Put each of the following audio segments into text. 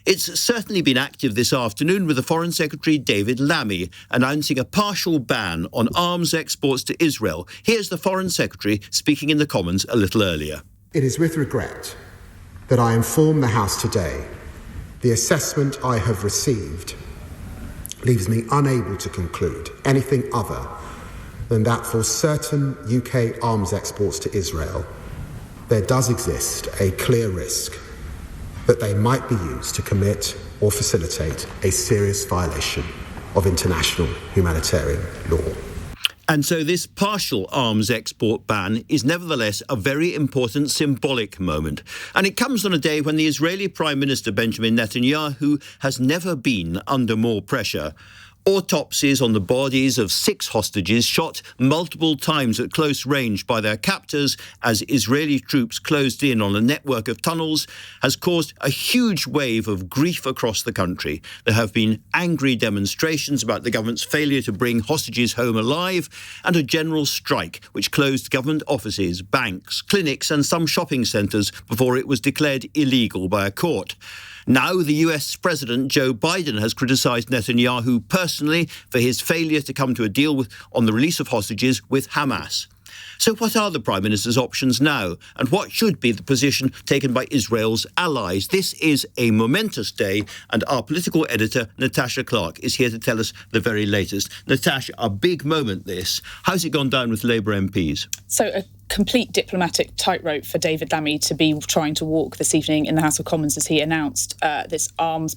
It's certainly been active this afternoon with the Foreign Secretary David Lammy announcing a partial ban on arms exports to Israel. Here's the Foreign Secretary speaking in the Commons a little earlier. It is with regret that I inform the House today the assessment I have received leaves me unable to conclude anything other than that for certain UK arms exports to Israel, there does exist a clear risk that they might be used to commit or facilitate a serious violation of international humanitarian law. And so this partial arms export ban is nevertheless a very important symbolic moment. And it comes on a day when the Israeli Prime Minister Benjamin Netanyahu has never been under more pressure. Autopsies on the bodies of 6 hostages shot multiple times at close range by their captors as Israeli troops closed in on a network of tunnels has caused a huge wave of grief across the country. There have been angry demonstrations about the government's failure to bring hostages home alive and a general strike which closed government offices, banks, clinics and some shopping centres before it was declared illegal by a court. Now, the US President Joe Biden has criticised Netanyahu personally for his failure to come to a deal on the release of hostages with Hamas. So what are the Prime Minister's options now? And what should be the position taken by Israel's allies? This is a momentous day, and our political editor, Natasha Clark, is here to tell us the very latest. Natasha, a big moment this. How's it gone down with Labour MPs? So a complete diplomatic tightrope for David Lammy to be trying to walk this evening in the House of Commons as he announced this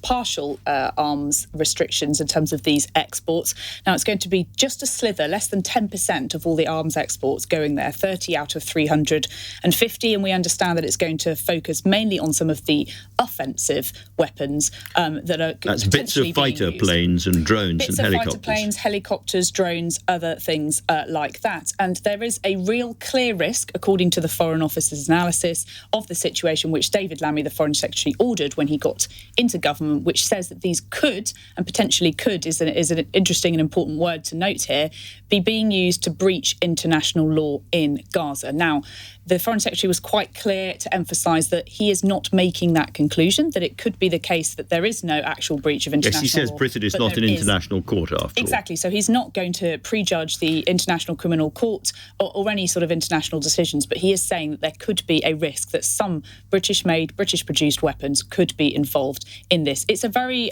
partial arms restrictions in terms of these exports. Now, it's going to be just a slither, less than 10% of all the arms exports going there, 30 out of 350, and we understand that it's going to focus mainly on some of the offensive weapons that are That's bits of fighter planes and drones and helicopters. Bits of fighter planes, helicopters, drones, other things like that. And there is a real clear risk, according to the Foreign Office's analysis of the situation, which David Lammy, the Foreign Secretary, ordered when he got into government, which says that these could, and potentially could, is an interesting and important word to note here, be being used to breach international law in Gaza. Now, the Foreign Secretary was quite clear to emphasise that he is not making that conclusion, that it could be the case that there is no actual breach of international law. Yes, he says Britain is not an international court after all. Exactly, so he's not going to prejudge the International Criminal Court or any sort of international decisions, but he is saying that there could be a risk that some British-made, British-produced weapons could be involved in this. It's a very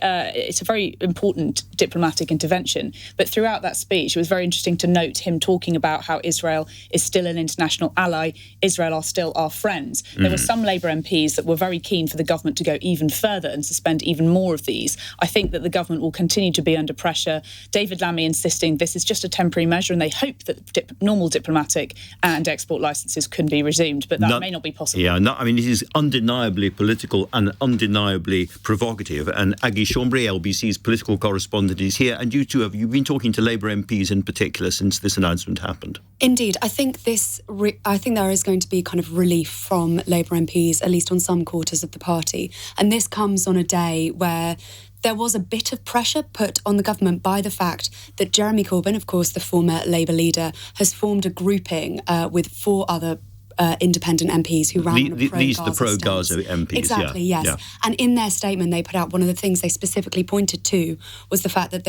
important diplomatic intervention, but throughout that speech, it was very interesting to note him talking about how Israel is still an international ally. Israel are still our friends. There were some Labour MPs that were very keen for the government to go even further and suspend even more of these. I think that the government will continue to be under pressure. David Lammy insisting this is just a temporary measure, and they hope that normal diplomatic and export licences can be resumed, but that may not be possible. Yeah, I mean, it is undeniably political and undeniably provocative. And Aggie, Chambre, LBC's political correspondent, is here. And you two, you've been talking to Labour MPs in particular since this announcement happened. Indeed. I think there is going to be kind of relief from Labour MPs, at least on some quarters of the party. And this comes on a day where there was a bit of pressure put on the government by the fact that Jeremy Corbyn, of course, the former Labour leader, has formed a grouping with 4 other independent MPs who ran on a pro-Gaza These the pro-Gaza MPs, exactly, yes. Yeah. And in their statement, they put out one of the things they specifically pointed to was the fact that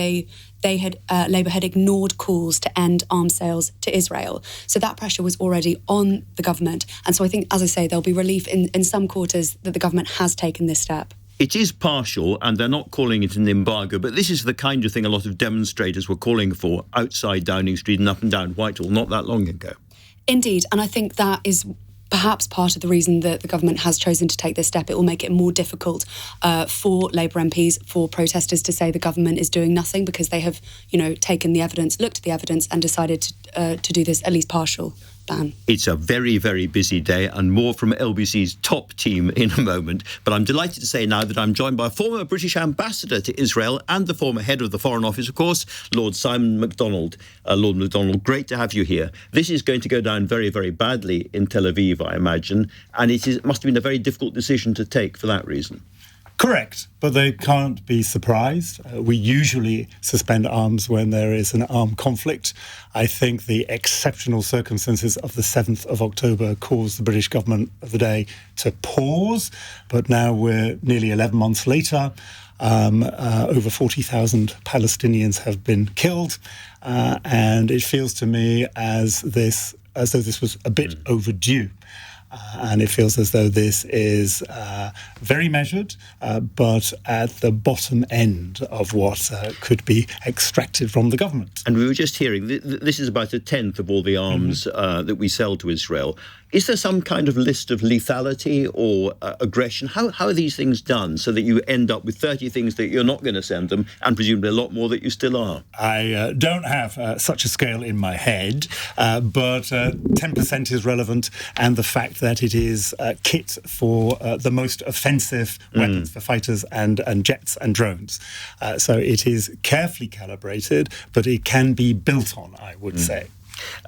Labour had ignored calls to end arms sales to Israel. So that pressure was already on the government. And so I think, as I say, there'll be relief in some quarters that the government has taken this step. It is partial, and they're not calling it an embargo, but this is the kind of thing a lot of demonstrators were calling for outside Downing Street and up and down Whitehall not that long ago. Indeed, and I think that is perhaps part of the reason that the government has chosen to take this step. It will make it more difficult for Labour MPs, for protesters to say the government is doing nothing because they have, taken the evidence, looked at the evidence and decided to do this at least partial ban. It's a very, very busy day, and more from LBC's top team in a moment. But I'm delighted to say now that I'm joined by a former British ambassador to Israel and the former head of the Foreign Office, of course, Lord Simon McDonald. Lord McDonald, great to have you here. This is going to go down very, very badly in Tel Aviv, I imagine, and it must have been a very difficult decision to take for that reason. Correct, but they can't be surprised. We usually suspend arms when there is an armed conflict. I think the exceptional circumstances of the 7th of October caused the British government of the day to pause, but now we're nearly 11 months later. Over 40,000 Palestinians have been killed, and it feels to me as though this was a bit overdue. And it feels as though this is very measured, but at the bottom end of what could be extracted from the government. And we were just hearing, this is about a tenth of all the arms that we sell to Israel. Is there some kind of list of lethality or aggression? How are these things done so that you end up with 30 things that you're not going to send them and presumably a lot more that you still are? I don't have such a scale in my head, but 10% is relevant, and the fact that it is kit for the most offensive weapons for fighters and jets and drones. So it is carefully calibrated, but it can be built on, I would say.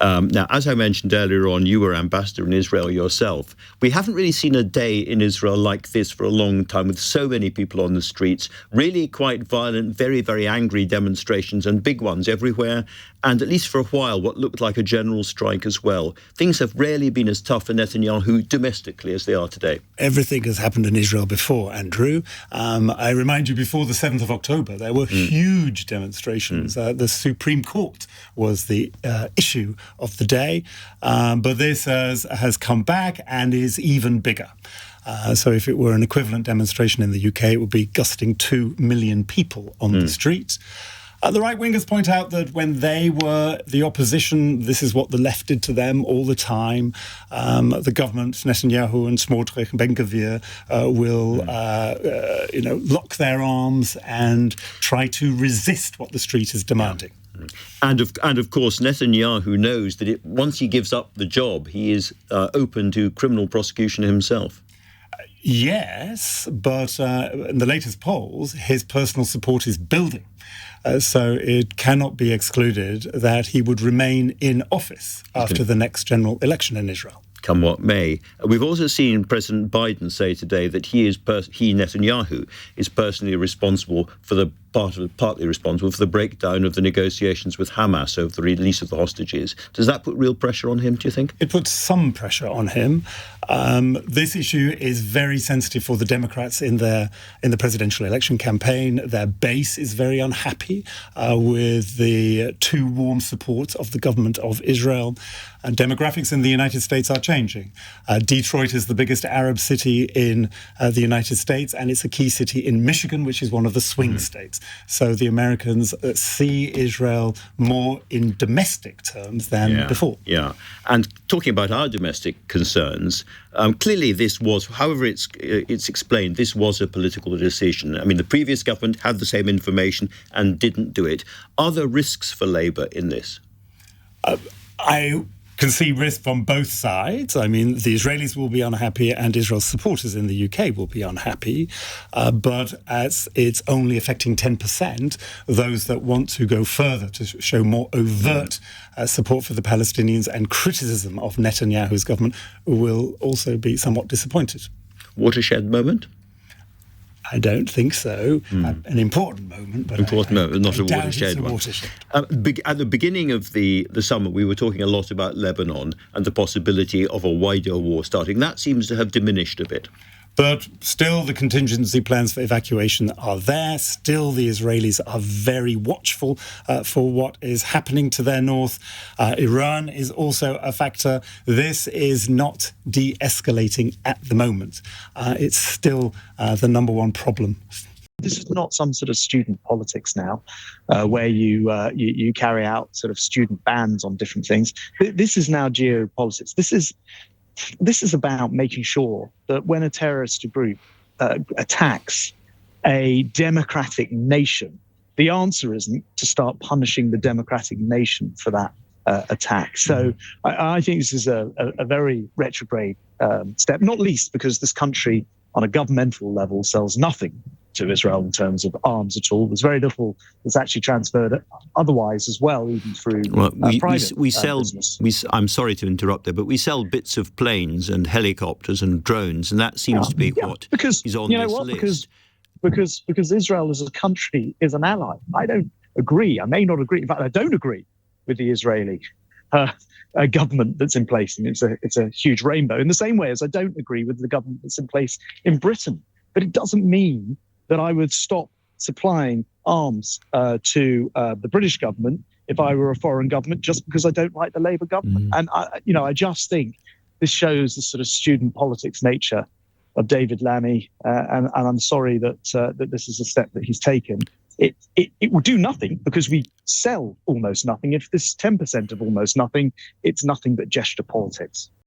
Now, as I mentioned earlier on, you were ambassador in Israel yourself. We haven't really seen a day in Israel like this for a long time, with so many people on the streets, really quite violent, very, very angry demonstrations, and big ones everywhere, and at least for a while, what looked like a general strike as well. Things have rarely been as tough for Netanyahu domestically as they are today. Everything has happened in Israel before, Andrew. I remind you, before the 7th of October, there were huge demonstrations. The Supreme Court was the issue of the day, but this has come back and is even bigger. So if it were an equivalent demonstration in the UK, it would be gusting 2 million people on the streets. The right-wingers point out that when they were the opposition, this is what the left did to them all the time. The government, Netanyahu and Smotrich and Ben-Gvir, will lock their arms and try to resist what the street is demanding. And of course, Netanyahu knows that once he gives up the job, he is open to criminal prosecution himself. Yes, but in the latest polls, his personal support is building. So it cannot be excluded that he would remain in office after the next general election in Israel. Come what may. We've also seen President Biden say today that he, Netanyahu, is personally responsible for partly responsible for the breakdown of the negotiations with Hamas over the release of the hostages. Does that put real pressure on him, do you think? It puts some pressure on him. This issue is very sensitive for the Democrats in the presidential election campaign. Their base is very unhappy with the too warm support of the government of Israel. And demographics in the United States are changing. Detroit is the biggest Arab city in the United States, and it's a key city in Michigan, which is one of the swing states. So the Americans see Israel more in domestic terms than before. Yeah. And talking about our domestic concerns, clearly this was, however it's explained, this was a political decision. I mean, the previous government had the same information and didn't do it. Are there risks for Labour in this? I can see risk from both sides. I mean, the Israelis will be unhappy and Israel's supporters in the UK will be unhappy. But as it's only affecting 10%, those that want to go further to show more overt support for the Palestinians and criticism of Netanyahu's government will also be somewhat disappointed. Watershed moment? I don't think so. An important moment, but not a watershed one. At the beginning of the summer, we were talking a lot about Lebanon and the possibility of a wider war starting. That seems to have diminished a bit. But still, the contingency plans for evacuation are there. Still, the Israelis are very watchful for what is happening to their north. Iran is also a factor. This is not de-escalating at the moment. It's still the number one problem. This is not some sort of student politics now, where you carry out sort of student bans on different things. This is now geopolitics. This is about making sure that when a terrorist group attacks a democratic nation, the answer isn't to start punishing the democratic nation for that attack. So I think this is a very retrograde step, not least because this country on a governmental level sells nothing to Israel in terms of arms at all. There's very little that's actually transferred otherwise as well, even through private business. I'm sorry to interrupt there, but we sell bits of planes and helicopters and drones, and that seems to be what is on this list. because Israel as a country is an ally. I don't agree. I may not agree. In fact, I don't agree with the Israeli government that's in place, and it's a huge rainbow. In the same way as I don't agree with the government that's in place in Britain, but it doesn't mean that I would stop supplying arms to the British government if I were a foreign government, just because I don't like the Labour government. And I just think this shows the sort of student politics nature of David Lammy, and I'm sorry that this is a step that he's taken. It will do nothing, because we sell almost nothing. If this 10% of almost nothing, it's nothing but gesture politics.